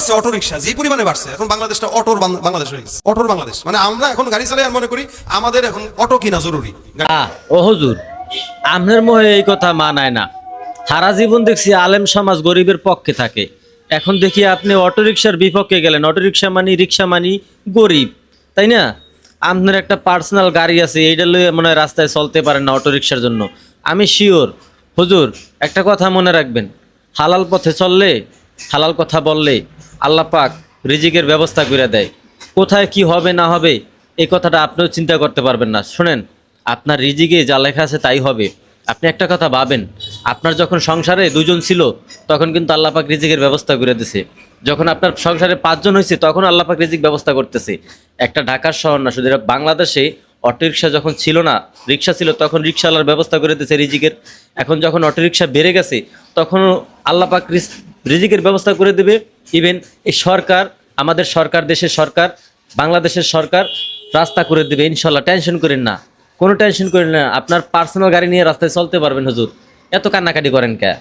বাড়ছে auto rickshaw, যে পরিমাণে বাড়ছে, এখন বাংলাদেশটা অটোর বাংলাদেশ হয়ে গেছে, অটোর বাংলাদেশ। মানে আমরা এখন গাড়ি চালাই আর মনে করি আমাদের এখন অটো কিনা জরুরি। ও হুজুর, আপনার মোহে এই কথা মানায় না। সারা জীবন দেখছি আলেম সমাজ গরিবের পক্ষে থাকে, এখন দেখি আপনি অটোরিকশার বিপক্ষে গেলেন। অটোরিকশা মানি, রিক্সা মানি গরিব, তাই না? আপনার একটা পার্সোনাল গাড়ি আছে, এইটা লইয়ে মনে হয় রাস্তায় চলতে পারেন না অটোরিকশার জন্য। আমি শিওর হুজুর, একটা কথা মনে রাখবেন, হালাল পথে চললে, হালাল কথা বললে আল্লাহ পাক রিজিকের ব্যবস্থা করে দেয়। কোথায় কি হবে না হবে এই কথাটা আপনিও চিন্তা করতে পারবেন না। শুনেন, আপনার রিজিকে যা লেখা আছে তাই হবে। আপনি একটা কথা ভাবেন, আপনার যখন সংসারে দুজন ছিল তখন কিন্তু আল্লাহ পাক রিজিকের ব্যবস্থা করে দিছে। যখন আপনার সংসারে 5 জন হয়েছে তখন আল্লাহ পাক রিজিক ব্যবস্থা করতেছে। একটা ঢাকার শহর না, শুধু এটা বাংলাদেশে অটোরিকশা যখন ছিল না, রিক্সা ছিল, তখন রিক্সাওয়ালার ব্যবস্থা করে দিয়েছে রিজিকের। এখন যখন অটোরিকশা বেড়ে গেছে তখন আল্লাহ পাক রিজিকের ব্যবস্থা করে দেবে। ইভেন এই সরকার, আমাদের সরকার, দেশের সরকার, বাংলাদেশের সরকার রাস্তা করে দেবে ইনশাল্লাহ। টেনশন করেন না, কোনো টেনশন করেন না। আপনার পার্সোনাল গাড়ি নিয়ে রাস্তায় চলতে পারবেন হুজুর। এত কান্নাকাটি করেন কে?